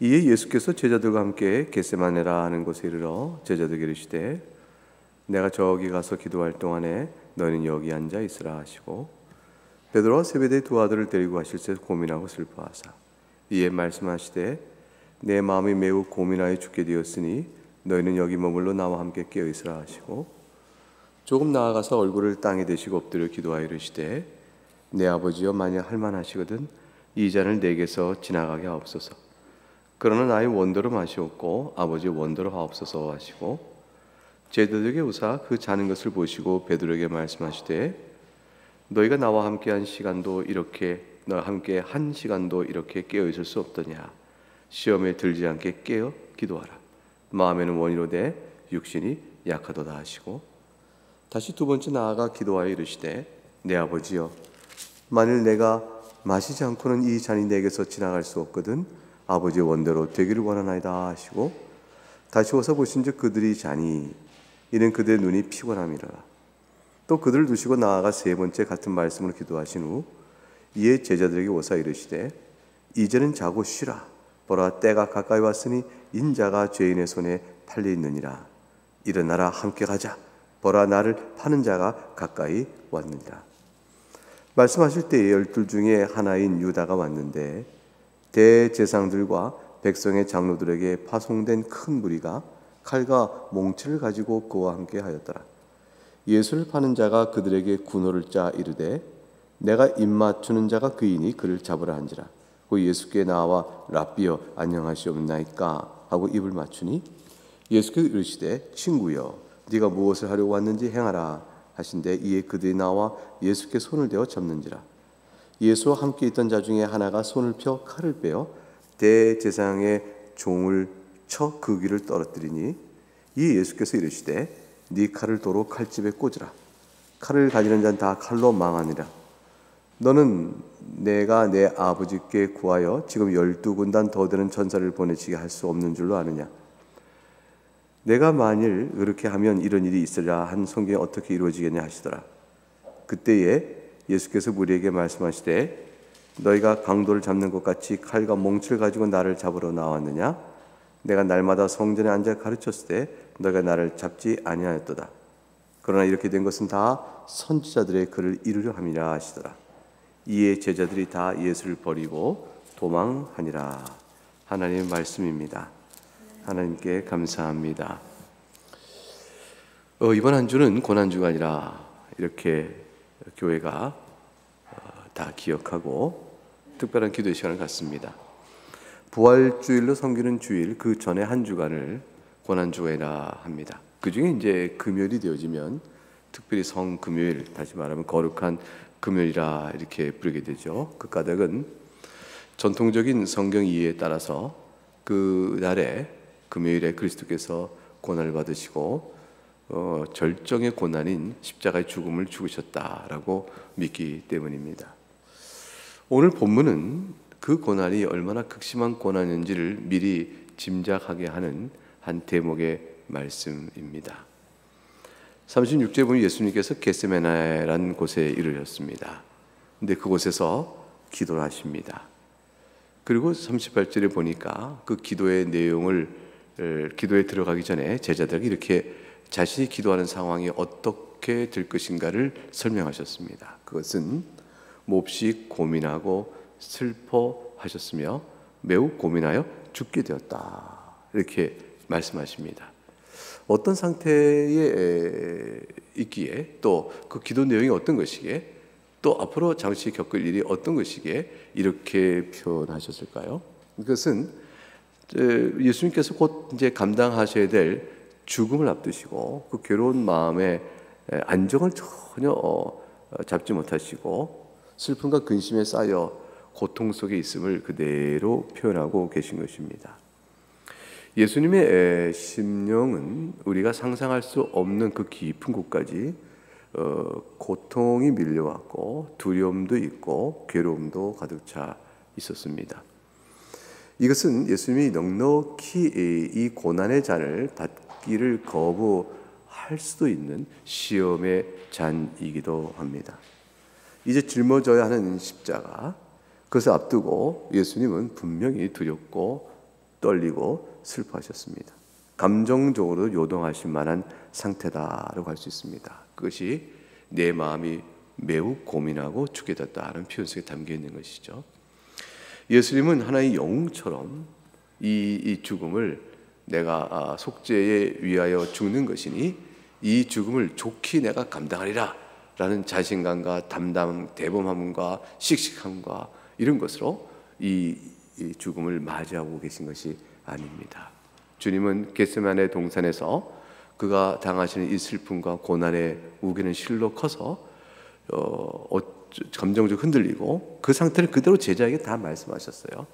이에 예수께서 제자들과 함께 겟세마네라 하는 곳에 이르러 제자들에게 이르시되 내가 저기 가서 기도할 동안에 너희는 여기 앉아 있으라 하시고 베드로와 세베대의 두 아들을 데리고 가실새 고민하고 슬퍼하사 이에 말씀하시되 내 마음이 매우 고민하여 죽게 되었으니 너희는 여기 머물러 나와 함께 깨어 있으라 하시고 조금 나아가서 얼굴을 땅에 대시고 엎드려 기도하여 이르시되 내 아버지여 만약 할만하시거든 이 잔을 내게서 지나가게 하옵소서. 그러나 나의 원대로 마시옵고 아버지의 원대로 하옵소서 하시고 제자들에게 오사 그 자는 것을 보시고 베드로에게 말씀하시되 너희가 나와 함께 한 시간도 이렇게 깨어 있을 수 없더냐. 시험에 들지 않게 깨어 기도하라. 마음에는 원이로되 육신이 약하도다 하시고 다시 두 번째 나아가 기도하여 이르시되 내 아버지여 만일 내가 마시지 않고는 이 잔이 내게서 지나갈 수 없거든 아버지의 원대로 되기를 원하나이다 하시고 다시 오서 보신즉 그들이 자니 이는 그들의 눈이 피곤함이라. 또 그들을 두시고 나아가 세 번째 같은 말씀으로 기도하신 후 이에 제자들에게 오사 이르시되 이제는 자고 쉬라. 보라 때가 가까이 왔으니 인자가 죄인의 손에 팔려 있느니라. 일어나라 함께 가자. 보라 나를 파는 자가 가까이 왔느니라. 말씀하실 때에 12 중에 하나인 유다가 왔는데 대제사장들과 백성의 장로들에게 파송된 큰 무리가 칼과 몽치를 가지고 그와 함께 하였더라. 예수를 파는 자가 그들에게 군호를 짜 이르되 내가 입맞추는 자가 그이니 그를 잡으라 한지라. 그 예수께 나와 랍비여 안녕하시옵나이까 하고 입을 맞추니 예수께서 이르시되 친구여 네가 무엇을 하려고 왔는지 행하라 하신대 이에 그들이 나와 예수께 손을 대어 잡는지라. 예수와 함께 있던 자 중에 하나가 손을 펴 칼을 빼어 대제사장의 종을 쳐 그 귀를 떨어뜨리니 이에 예수께서 이르시되 네 칼을 도로 칼집에 꽂으라. 칼을 가지는 자는 다 칼로 망하니라. 너는 내가 내 아버지께 구하여 지금 12군단 더 되는 천사를 보내시게 할 수 없는 줄로 아느냐. 내가 만일 그렇게 하면 이런 일이 있으리라 한 성경이 어떻게 이루어지겠냐 하시더라. 그때에 예수께서 무리에게 말씀하시되 너희가 강도를 잡는 것 같이 칼과 몽치를 가지고 나를 잡으러 나왔느냐. 내가 날마다 성전에 앉아 가르쳤을 때 너희가 나를 잡지 아니하였도다. 그러나 이렇게 된 것은 다 선지자들의 글을 이루려 함이라 하시더라. 이에 제자들이 다 예수를 버리고 도망하니라. 하나님의 말씀입니다. 하나님께 감사합니다. 이번 한 주는 고난주가 아니라 이렇게 교회가 다 기억하고 특별한 기도의 시간을 갖습니다. 부활주일로 섬기는 주일 그 전에 한 주간을 고난주간이라 합니다. 그 중에 이제 금요일이 되어지면 특별히 성금요일, 다시 말하면 거룩한 금요일이라 이렇게 부르게 되죠. 그 까닭은 전통적인 성경 이해에 따라서 그 날에 금요일에 그리스도께서 고난을 받으시고 절정의 고난인 십자가의 죽음을 죽으셨다라고 믿기 때문입니다. 오늘 본문은 그 고난이 얼마나 극심한 고난인지를 미리 짐작하게 하는 한 대목의 말씀입니다. 36절에 보면 예수님께서 겟세마네라는 곳에 이르렀습니다. 근데 그곳에서 기도를 하십니다. 그리고 38절에 보니까 그 기도의 내용을 기도에 들어가기 전에 제자들에게 이렇게 자신이 기도하는 상황이 어떻게 될 것인가를 설명하셨습니다. 그것은 몹시 고민하고 슬퍼하셨으며 매우 고민하여 죽게 되었다. 이렇게 말씀하십니다. 어떤 상태에 있기에 또 그 기도 내용이 어떤 것이기에 또 앞으로 잠시 겪을 일이 어떤 것이기에 이렇게 표현하셨을까요? 이것은 예수님께서 곧 이제 감당하셔야 될 죽음을 앞두시고 그 괴로운 마음에 안정을 전혀 잡지 못하시고 슬픔과 근심에 쌓여 고통 속에 있음을 그대로 표현하고 계신 것입니다. 예수님의 심령은 우리가 상상할 수 없는 그 깊은 곳까지 고통이 밀려왔고 두려움도 있고 괴로움도 가득 차 있었습니다. 이것은 예수님이 넉넉히 이 고난의 잔을 받기를 거부할 수도 있는 시험의 잔이기도 합니다. 이제 짊어져야 하는 십자가, 그것을 앞두고 예수님은 분명히 두렵고 떨리고 슬퍼하셨습니다. 감정적으로 요동하실 만한 상태다라고 할 수 있습니다. 그것이 내 마음이 매우 고민하고 죽게 됐다는 표현 속에 담겨 있는 것이죠. 예수님은 하나의 영웅처럼 이 죽음을 내가 속죄에 위하여 죽는 것이니 이 죽음을 좋게 내가 감당하리라 라는 자신감과 담담, 대범함과 씩씩함과 이런 것으로 이 죽음을 맞이하고 계신 것이 아닙니다. 주님은 겟세마네 동산에서 그가 당하시는 이 슬픔과 고난의 무게는 실로 커서 감정적으로 흔들리고 그 상태를 그대로 제자에게 다 말씀하셨어요.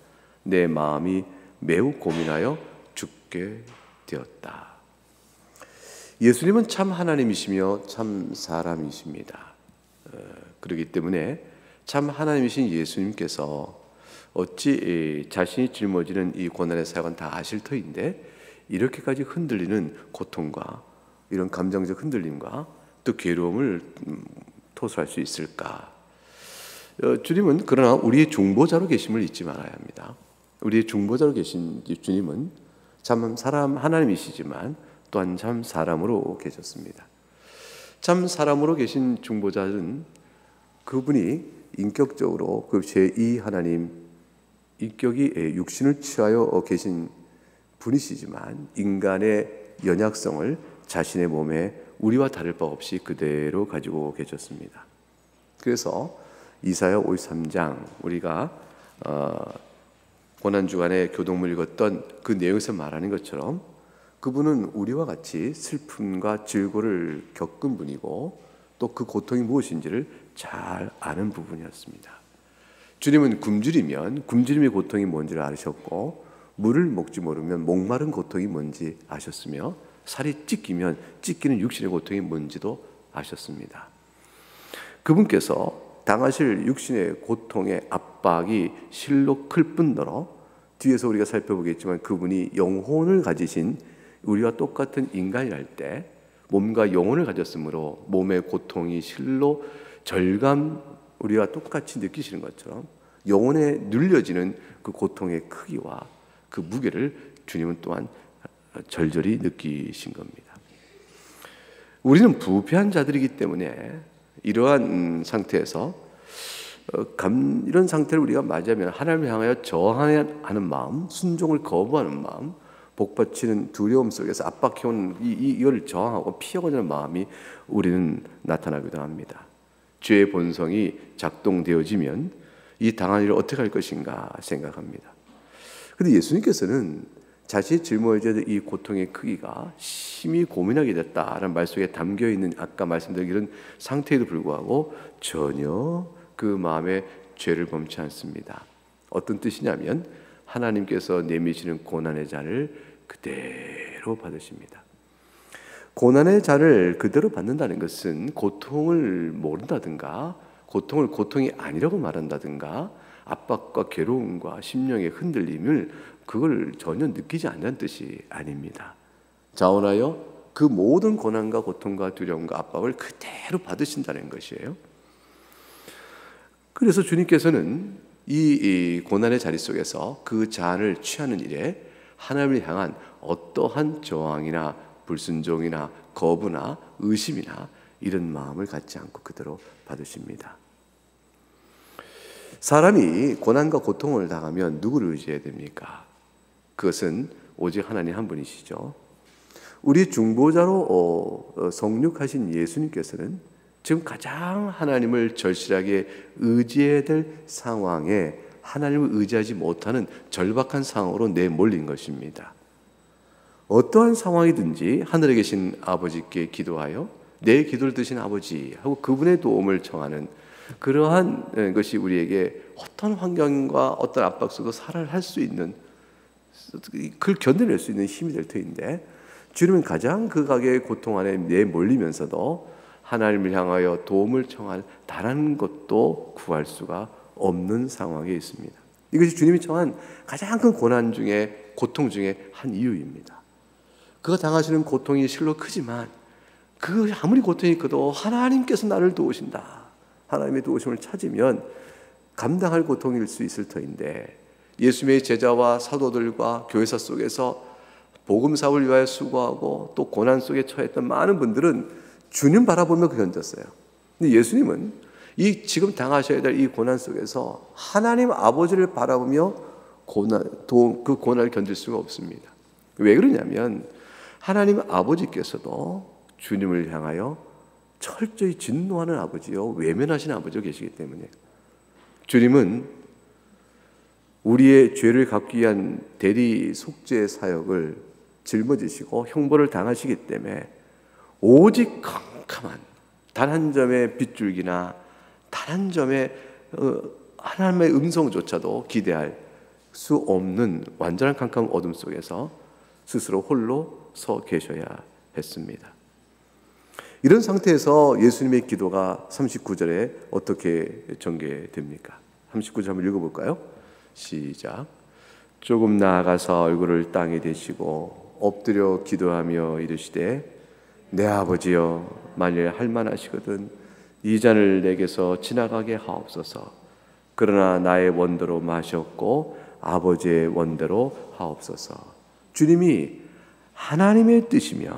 내 마음이 매우 고민하여 죽게 되었다. 예수님은 참 하나님이시며 참 사람이십니다. 그렇기 때문에 참 하나님이신 예수님께서 어찌 자신이 짊어지는 이 고난의 사역은 다 아실 터인데 이렇게까지 흔들리는 고통과 이런 감정적 흔들림과 또 괴로움을 토설할 수 있을까? 주님은 그러나 우리의 중보자로 계심을 잊지 말아야 합니다. 우리의 중보자로 계신 주님은 참 사람 하나님이시지만 또한 참 사람으로 계셨습니다. 참 사람으로 계신 중보자는 그분이 인격적으로 그 제2 하나님 인격이 육신을 취하여 계신 분이시지만 인간의 연약성을 자신의 몸에 우리와 다를 바 없이 그대로 가지고 계셨습니다. 그래서 이사야 53장 우리가 고난주간에 교동문 읽었던 그 내용에서 말하는 것처럼 그분은 우리와 같이 슬픔과 질고를 겪은 분이고 또 그 고통이 무엇인지를 잘 아는 부분이었습니다. 주님은 굶주림의 고통이 뭔지를 아셨고 물을 먹지 모르면 목마른 고통이 뭔지 아셨으며 살이 찢기면 찢기는 육신의 고통이 뭔지도 아셨습니다. 그분께서 당하실 육신의 고통의 압박이 실로 클 뿐더러 뒤에서 우리가 살펴보겠지만 그분이 영혼을 가지신 우리와 똑같은 인간이랄 때 몸과 영혼을 가졌으므로 몸의 고통이 실로 절감 우리와 똑같이 느끼시는 것처럼 영혼에 눌려지는 그 고통의 크기와 그 무게를 주님은 또한 절절히 느끼신 겁니다. 우리는 부패한 자들이기 때문에 이러한 상태에서 이런 상태를 우리가 맞이하면 하나님을 향하여 저항하는 마음, 순종을 거부하는 마음, 복받치는 두려움 속에서 압박해온 이걸 저항하고 피하고자 하는 마음이 우리는 나타나기도 합니다. 죄의 본성이 작동되어지면 이 당한 일을 어떻게 할 것인가 생각합니다. 그런데 예수님께서는 자신이 짊어져야 될 이 고통의 크기가 심히 고민하게 됐다라는 말 속에 담겨있는 아까 말씀드린 이런 상태에도 불구하고 전혀 그 마음에 죄를 범치 않습니다. 어떤 뜻이냐면 하나님께서 내미시는 고난의 잔을 그대로 받으십니다. 고난의 잔을 그대로 받는다는 것은 고통을 모른다든가 고통을 고통이 아니라고 말한다든가 압박과 괴로움과 심령의 흔들림을 그걸 전혀 느끼지 않는 뜻이 아닙니다. 자원하여 그 모든 고난과 고통과 두려움과 압박을 그대로 받으신다는 것이에요. 그래서 주님께서는 이 고난의 자리 속에서 그 잔을 취하는 일에 하나님을 향한 어떠한 저항이나 불순종이나 거부나 의심이나 이런 마음을 갖지 않고 그대로 받으십니다. 사람이 고난과 고통을 당하면 누구를 의지해야 됩니까? 그것은 오직 하나님 한 분이시죠. 우리 중보자로 성육하신 예수님께서는 지금 가장 하나님을 절실하게 의지해야 될 상황에 하나님을 의지하지 못하는 절박한 상황으로 내몰린 것입니다. 어떠한 상황이든지 하늘에 계신 아버지께 기도하여 내 기도를 드신 아버지 하고 그분의 도움을 청하는 그러한 것이 우리에게 어떤 환경과 어떤 압박 속에서 살아할 수 있는 그걸 견뎌낼 수 있는 힘이 될 터인데 주님은 가장 그 각의 고통 안에 내몰리면서도 하나님을 향하여 도움을 청할 단 한 것도 구할 수가 없는 상황에 있습니다. 이것이 주님이 청한 가장 큰 고난 중에 고통 중에 한 이유입니다. 그가 당하시는 고통이 실로 크지만 그 아무리 고통이 커도 하나님께서 나를 도우신다. 하나님의 도우심을 찾으면 감당할 고통일 수 있을 터인데 예수님의 제자와 사도들과 교회사 속에서 복음 사업을 위하여 수고하고 또 고난 속에 처했던 많은 분들은 주님 바라보며 견뎠어요. 근데 예수님은 이 지금 당하셔야 될 이 고난 속에서 하나님 아버지를 바라보며 그 고난을 견딜 수가 없습니다. 왜 그러냐면 하나님 아버지께서도 주님을 향하여 철저히 진노하는 아버지요, 외면하시는 아버지가 계시기 때문에 주님은 우리의 죄를 갚기 위한 대리 속죄 사역을 짊어지시고 형벌을 당하시기 때문에 오직 캄캄한 단 한 점의 빗줄기나 단 한 점의 하나님의 음성조차도 기대할 수 없는 완전한 캄캄한 어둠 속에서 스스로 홀로 서 계셔야 했습니다. 이런 상태에서 예수님의 기도가 39절에 어떻게 전개됩니까? 39절 한번 읽어볼까요? 시작. 조금 나아가서 얼굴을 땅에 대시고 엎드려 기도하며 이르시되 내 아버지여, 만일 할만하시거든 이 잔을 내게서 지나가게 하옵소서. 그러나 나의 원대로 마셨고 아버지의 원대로 하옵소서. 주님이 하나님의 뜻이면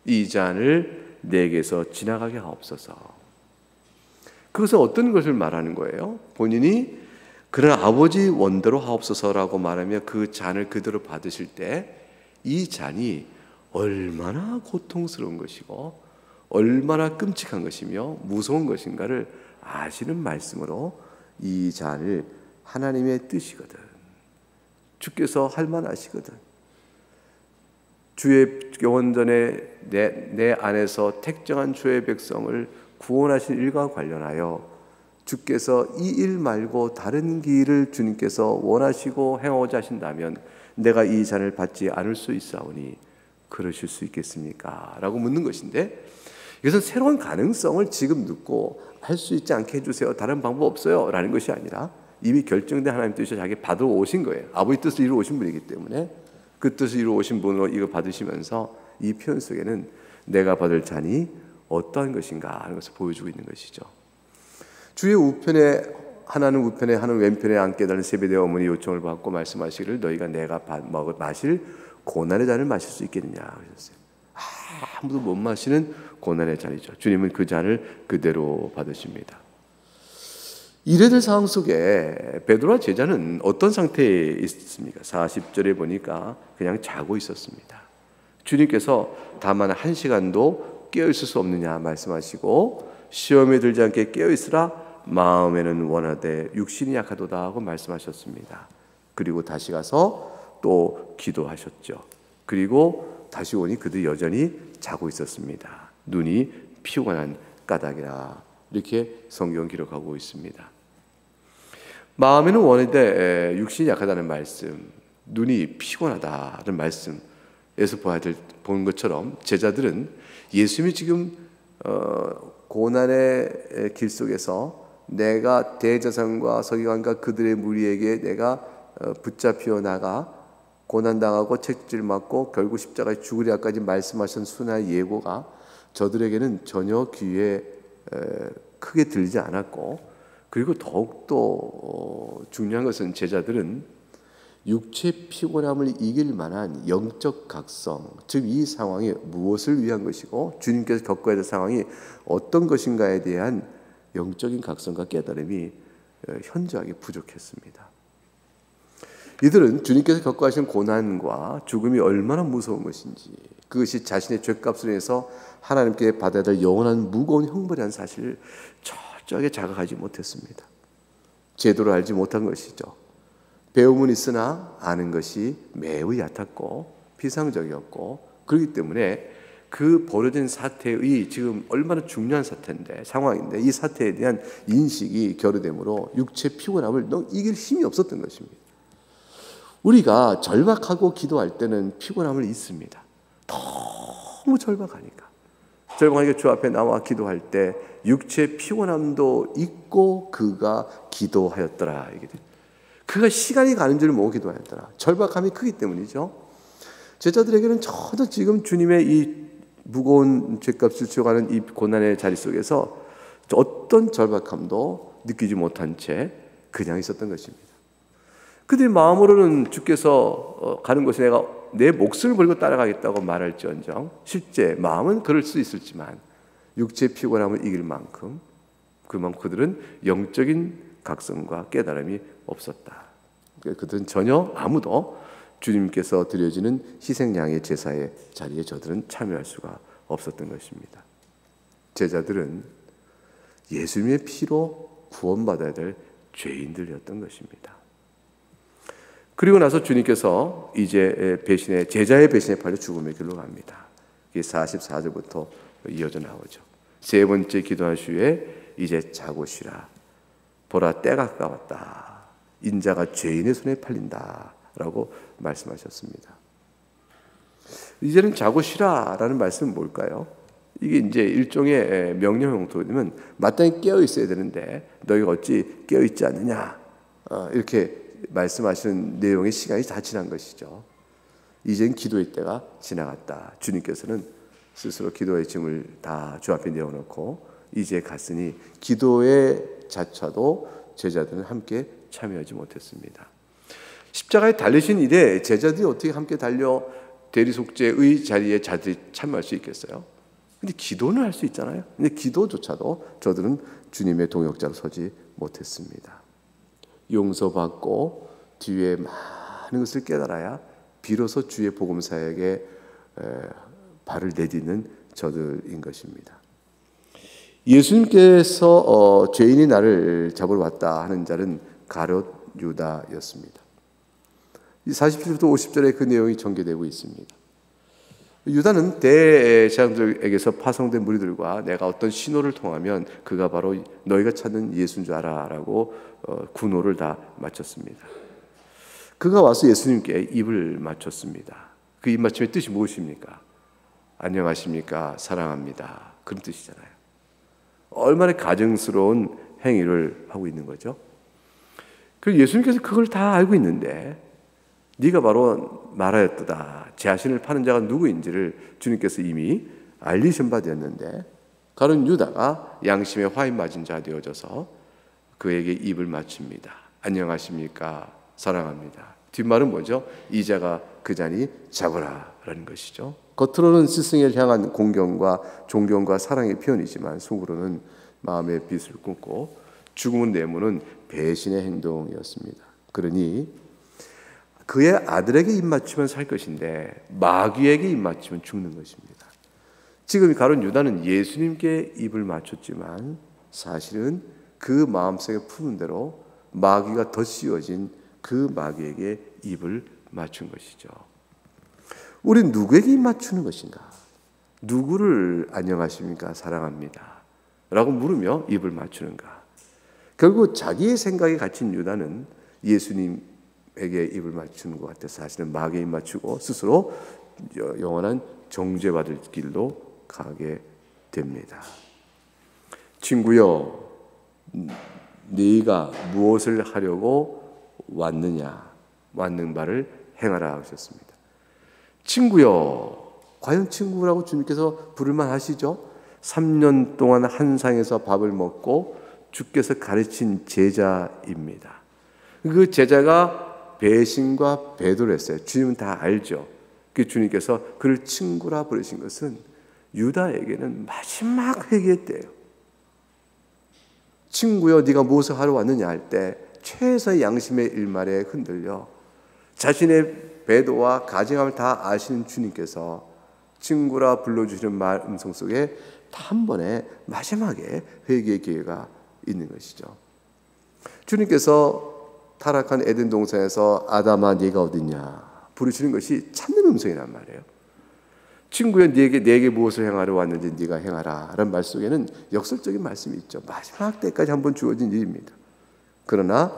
이 잔을 내게서 지나가게 하옵소서. 그것은 어떤 것을 말하는 거예요? 본인이 그러나 아버지 원대로 하옵소서라고 말하며 그 잔을 그대로 받으실 때 이 잔이 얼마나 고통스러운 것이고 얼마나 끔찍한 것이며 무서운 것인가를 아시는 말씀으로 이 잔을 하나님의 뜻이거든, 주께서 할만하시거든, 주의 영원전에 내 안에서 택정한 주의 백성을 구원하신 일과 관련하여 주께서 이 일 말고 다른 길을 주님께서 원하시고 행하고자 하신다면 내가 이 잔을 받지 않을 수 있사오니 그러실 수 있겠습니까? 라고 묻는 것인데, 이것은 새로운 가능성을 지금 듣고 할 수 있지 않게 해주세요, 다른 방법 없어요 라는 것이 아니라 이미 결정된 하나님 뜻이 자기 받으러 오신 거예요. 아버지 뜻을 이루어 오신 분이기 때문에 그 뜻을 이루어 오신 분으로 이걸 받으시면서 이 표현 속에는 내가 받을 잔이 어떠한 것인가 하는 것을 보여주고 있는 것이죠. 주의 우편에 하나는 우편에 하나는 왼편에 앉게 되는 세베대 어머니 요청을 받고 말씀하시기를 너희가 내가 마실 고난의 잔을 마실 수 있겠느냐 하셨어요. 아무도 못 마시는 고난의 잔이죠. 주님은 그 잔을 그대로 받으십니다. 이래될 상황 속에 베드로와 제자는 어떤 상태에 있습니까? 40절에 보니까 그냥 자고 있었습니다. 주님께서 다만 1시간도 깨어있을 수 없느냐 말씀하시고 시험에 들지 않게 깨어있으라 마음에는 원하되 육신이 약하도다 하고 말씀하셨습니다. 그리고 다시 가서 또 기도하셨죠. 그리고 다시 오니 그들 여전히 자고 있었습니다. 눈이 피곤한 까닭이라 이렇게 성경 기록하고 있습니다. 마음에는 원하되 육신이 약하다는 말씀, 눈이 피곤하다는 말씀에서 본 것처럼 제자들은 예수님이 지금 고난의 길 속에서 내가 대제사장과 서기관과 그들의 무리에게 내가 붙잡혀 나가 고난당하고 채찍질 맞고 결국 십자가에 죽으리라까지 말씀하신 순환의 예고가 저들에게는 전혀 귀에 크게 들지 않았고, 그리고 더욱더 중요한 것은 제자들은 육체 피곤함을 이길 만한 영적 각성, 즉 이 상황이 무엇을 위한 것이고 주님께서 겪어야 될 상황이 어떤 것인가에 대한 영적인 각성과 깨달음이 현저하게 부족했습니다. 이들은 주님께서 겪어 하신 고난과 죽음이 얼마나 무서운 것인지, 그것이 자신의 죄값을 위해서 하나님께 받아야 될 영원한 무거운 형벌이라는 사실을 철저하게 자각하지 못했습니다. 제대로 알지 못한 것이죠. 배움은 있으나 아는 것이 매우 얕았고 피상적이었고, 그렇기 때문에 그 벌어진 사태의 지금 얼마나 중요한 사태인데, 상황인데 이 사태에 대한 인식이 결여되므로 육체 피곤함을 이길 힘이 없었던 것입니다. 우리가 절박하고 기도할 때는 피곤함을 잊습니다. 너무 절박하니까 주 앞에 나와 기도할 때 육체 피곤함도 잊고 그가 기도하였더라. 그가 시간이 가는 줄 모르고 기도하였더라. 절박함이 크기 때문이죠. 제자들에게는 전혀 지금 주님의 이 무거운 죄값을 지어가는 이 고난의 자리 속에서 어떤 절박함도 느끼지 못한 채 그냥 있었던 것입니다. 그들이 마음으로는 주께서 가는 곳에 내가 내 목숨을 걸고 따라가겠다고 말할지언정 실제 마음은 그럴 수 있을지만 육체의 피곤함을 이길 만큼 그들은 영적인 각성과 깨달음이 없었다. 그들은 전혀 아무도 주님께서 드려지는 희생양의 제사의 자리에 저들은 참여할 수가 없었던 것입니다. 제자들은 예수님의 피로 구원받아야 될 죄인들이었던 것입니다. 그리고 나서 주님께서 이제 제자의 배신에 팔려 죽음의 길로 갑니다. 이게 44절부터 이어져 나오죠. 세 번째 기도하시에 이제 자고 쉬라. 보라 때가 가까웠다. 인자가 죄인의 손에 팔린다. 라고 말씀하셨습니다. 이제는 자고 쉬라라는 말씀은 뭘까요? 이게 이제 일종의 명령 형태면 마땅히 깨어 있어야 되는데 너희가 어찌 깨어 있지 않느냐 이렇게 말씀하시는 내용의 시간이 다 지난 것이죠. 이젠 기도의 때가 지나갔다. 주님께서는 스스로 기도의 짐을 다 주 앞에 내어놓고 이제 갔으니 기도의 자차도 제자들은 함께 참여하지 못했습니다. 십자가에 달리신 이래 제자들이 어떻게 함께 달려 대리속죄의 자리에 자들이 참여할 수 있겠어요? 근데 기도는 할 수 있잖아요. 근데 기도조차도 저들은 주님의 동역자로 서지 못했습니다. 용서받고 뒤에 많은 것을 깨달아야 비로소 주의 복음 사역에 발을 내딛는 저들인 것입니다. 예수님께서 죄인이 나를 잡으러 왔다 하는 자는 가룟 유다였습니다. 47절부터 50절에 그 내용이 전개되고 있습니다. 유다는 대제사장들에게서 파송된 무리들과 내가 어떤 신호를 통하면 그가 바로 너희가 찾는 예수인 줄 알아라고 군호를 다 마쳤습니다. 그가 와서 예수님께 입을 맞췄습니다. 그 입맞춤의 뜻이 무엇입니까? 안녕하십니까? 사랑합니다. 그런 뜻이잖아요. 얼마나 가증스러운 행위를 하고 있는 거죠. 그 예수님께서 그걸 다 알고 있는데 네가 바로 말하였도다. 자신을 파는 자가 누구인지를 주님께서 이미 알리신 바 되었는데 가룟 유다가 양심에 화인 맞은 자 되어져서 그에게 입을 맞춥니다. 안녕하십니까? 사랑합니다. 뒷말은 뭐죠? 이자가 그 자니 잡으라 라는 것이죠. 겉으로는 스승을 향한 공경과 존경과 사랑의 표현이지만 속으로는 마음의 빚을 꿇고 죽음은 내모는 배신의 행동이었습니다. 그러니 그의 아들에게 입맞추면 살 것인데 마귀에게 입맞추면 죽는 것입니다. 지금 가룟 유다는 예수님께 입을 맞췄지만 사실은 그 마음속에 푸는 대로 마귀가 덧씌워진 그 마귀에게 입을 맞춘 것이죠. 우린 누구에게 입 맞추는 것인가? 누구를 안녕하십니까? 사랑합니다. 라고 물으며 입을 맞추는가? 결국 자기의 생각에 갇힌 유다는 예수님에게 입을 맞추는 것 같아서 사실은 마귀에 입 맞추고 스스로 영원한 정죄받을 길로 가게 됩니다. 친구여, 네가 무엇을 하려고 왔느냐? 왔는 바를 행하라 하셨습니다. 친구여, 과연 친구라고 주님께서 부를만 하시죠? 3년 동안 한 상에서 밥을 먹고 주께서 가르친 제자입니다. 그 제자가 배신과 배도를 했어요. 주님은 다 알죠. 그 주님께서 그를 친구라 부르신 것은 유다에게는 마지막 회개 때예요. 친구여, 네가 무엇을 하러 왔느냐 할 때 최소의 양심의 일말에 흔들려 자신의 배도와 가증함을 다 아시는 주님께서 친구라 불러주시는 말 음성 속에 한 번에 마지막에 회개의 기회가 있는 것이죠. 주님께서 타락한 에덴 동산에서 아담아 네가 어디냐 부르시는 것이 찾는 음성이란 말이에요. 친구여, 내게 무엇을 행하러 왔는지 네가 행하라 라는 말 속에는 역설적인 말씀이 있죠. 마지막 때까지 한번 주어진 일입니다. 그러나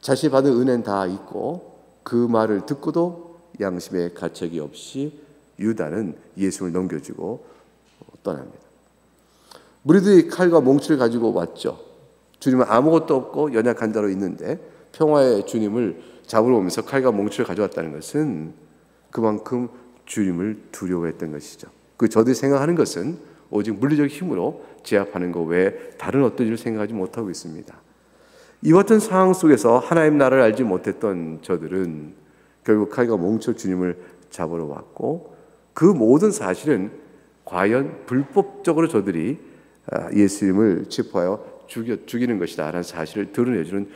자신이 받은 은혜는 다 있고 그 말을 듣고도 양심의 가책이 없이 유다는 예수를 넘겨주고 떠납니다. 무리들이 칼과 몽치를 가지고 왔죠. 주님은 아무것도 없고 연약한 자로 있는데 평화의 주님을 잡으러 오면서 칼과 몽치를 가져왔다는 것은 그만큼 주님을 두려워했던 것이죠. 저들이 생각하는 것은 오직 물리적 힘으로 제압하는 것 외에 다른 어떤 일을 생각하지 못하고 있습니다. 이와 같은 상황 속에서 하나님 나라를 알지 못했던 저들은 결국 칼과 몽초 주님을 잡으러 왔고, 그 모든 사실은 과연 불법적으로 저들이 예수님을 체포하여 죽이는 것이다 라는 사실을 드러내주는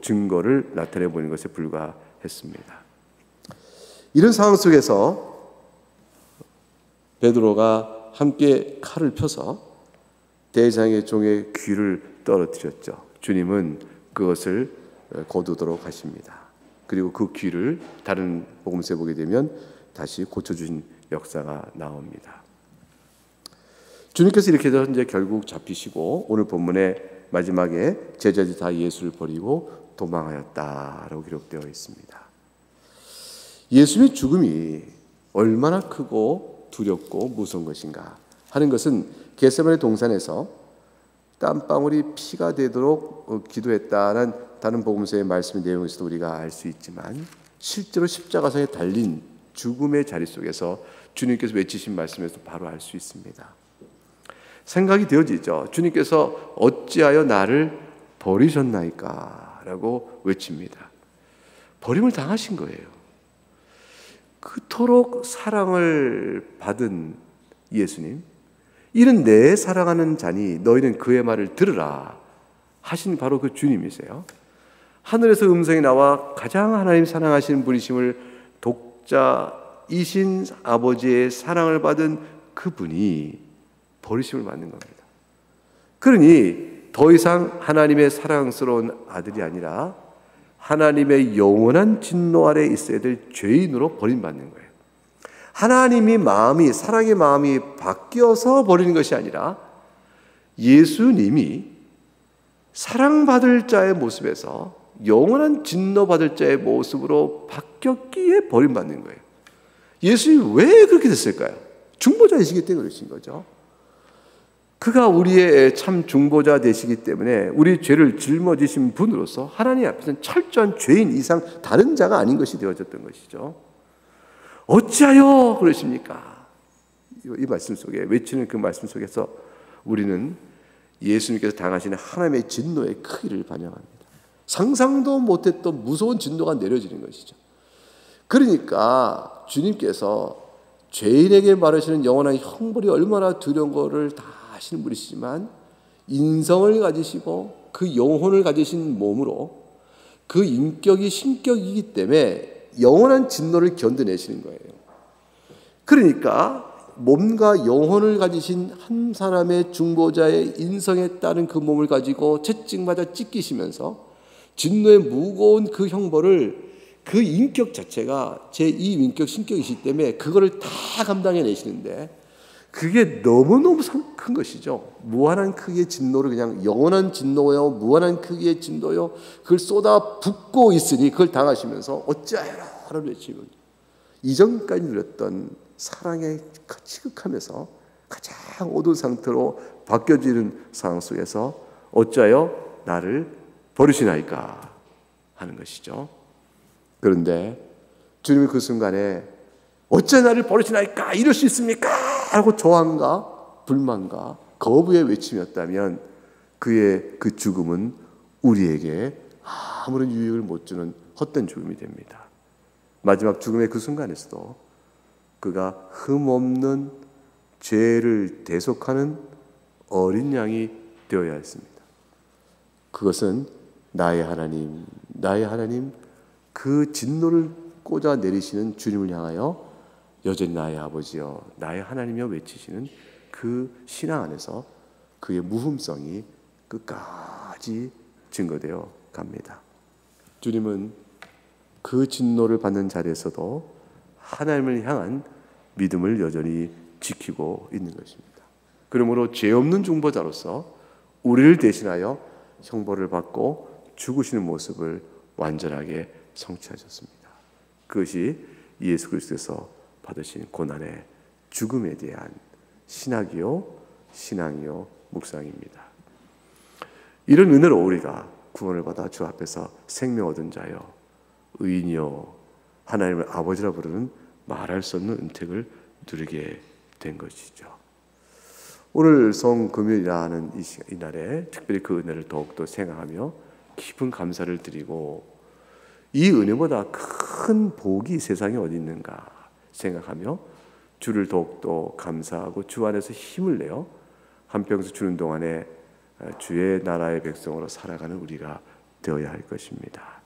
증거를 나타내보는 것에 불과했습니다. 이런 상황 속에서 베드로가 함께 칼을 펴서 대장의 종의 귀를 떨어뜨렸죠. 주님은 그것을 거두도록 하십니다. 그리고 그 귀를 다른 복음서에 보게 되면 다시 고쳐주신 역사가 나옵니다. 주님께서 이렇게 해서 이제 결국 잡히시고, 오늘 본문의 마지막에 제자들이 다 예수를 버리고 도망하였다라고 기록되어 있습니다. 예수님의 죽음이 얼마나 크고 두렵고 무서운 것인가 하는 것은 겟세마네 동산에서 땀방울이 피가 되도록 기도했다는 다른 복음서의 말씀의 내용에서도 우리가 알 수 있지만, 실제로 십자가상에 달린 죽음의 자리 속에서 주님께서 외치신 말씀에서 바로 알 수 있습니다. 생각이 되어지죠. 주님께서 어찌하여 나를 버리셨나이까 라고 외칩니다. 버림을 당하신 거예요. 그토록 사랑을 받은 예수님, 이는 내 사랑하는 자니 너희는 그의 말을 들으라 하신 바로 그 주님이세요. 하늘에서 음성이 나와 가장 하나님 사랑하시는 분이심을 독자이신 아버지의 사랑을 받은 그분이 버리심을 맞는 겁니다. 그러니 더 이상 하나님의 사랑스러운 아들이 아니라 하나님의 영원한 진노 아래 있어야 될 죄인으로 버림받는 거예요. 하나님이 마음이, 사랑의 마음이 바뀌어서 버리는 것이 아니라 예수님이 사랑받을 자의 모습에서 영원한 진노받을 자의 모습으로 바뀌었기에 버림받는 거예요. 예수님이 왜 그렇게 됐을까요? 중보자이시기 때문에 그러신 거죠. 그가 우리의 참 중보자 되시기 때문에 우리 죄를 짊어지신 분으로서 하나님 앞에서는 철저한 죄인 이상 다른 자가 아닌 것이 되어졌던 것이죠. 어찌하여 그러십니까? 이 말씀 속에, 외치는 그 말씀 속에서 우리는 예수님께서 당하시는 하나님의 진노의 크기를 반영합니다. 상상도 못했던 무서운 진노가 내려지는 것이죠. 그러니까 주님께서 죄인에게 말하시는 영원한 형벌이 얼마나 두려운 것을 다 아시는 분이시지만, 인성을 가지시고 그 영혼을 가지신 몸으로 그 인격이 신격이기 때문에 영원한 진노를 견뎌내시는 거예요. 그러니까 몸과 영혼을 가지신 한 사람의 중보자의 인성에 따른 그 몸을 가지고 채찍마다 찢기시면서 진노의 무거운 그 형벌을, 그 인격 자체가 제2인격 신격이시기 때문에 그거를 다 감당해 내시는데, 그게 너무너무 큰 것이죠. 무한한 크기의 진노를, 그냥 영원한 진노요, 무한한 크기의 진노요, 그걸 쏟아 붓고 있으니 그걸 당하시면서 어찌하여라를 외치고, 이전까지 누렸던 사랑의 지극하면서 가장 어두운 상태로 바뀌어지는 상황 속에서 어찌하여 나를 버리시나이까 하는 것이죠. 그런데 주님이 그 순간에 어찌 나를 버리시나이까, 이럴 수 있습니까? 하고 저항과 불만과 거부의 외침이었다면, 그의 그 죽음은 우리에게 아무런 유익을 못 주는 헛된 죽음이 됩니다. 마지막 죽음의 그 순간에서도 그가 흠없는 죄를 대속하는 어린 양이 되어야 했습니다. 그것은 나의 하나님, 나의 하나님, 그 진노를 꽂아 내리시는 주님을 향하여 여전히 나의 아버지여, 나의 하나님이여 외치시는 그 신앙 안에서 그의 무흠성이 끝까지 증거되어 갑니다. 주님은 그 진노를 받는 자리에서도 하나님을 향한 믿음을 여전히 지키고 있는 것입니다. 그러므로 죄 없는 중보자로서 우리를 대신하여 형벌을 받고 죽으시는 모습을 완전하게 성취하셨습니다. 그것이 예수 그리스도에서 받으신 고난의 죽음에 대한 신학이요, 신앙이요, 묵상입니다. 이런 은혜로 우리가 구원을 받아 주 앞에서 생명 얻은 자여, 의인이요, 하나님을 아버지라 부르는 말할 수 없는 은택을 누리게 된 것이죠. 오늘 성금요일이라는 이 날에 특별히 그 은혜를 더욱더 생각하며 깊은 감사를 드리고 이 은혜보다 큰 복이 세상에 어디 있는가 생각하며 주를 더욱더 감사하고 주 안에서 힘을 내어 한평생 주는 동안에 주의 나라의 백성으로 살아가는 우리가 되어야 할 것입니다.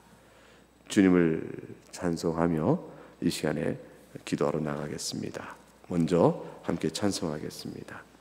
주님을 찬송하며 이 시간에 기도하러 나가겠습니다. 먼저 함께 찬송하겠습니다.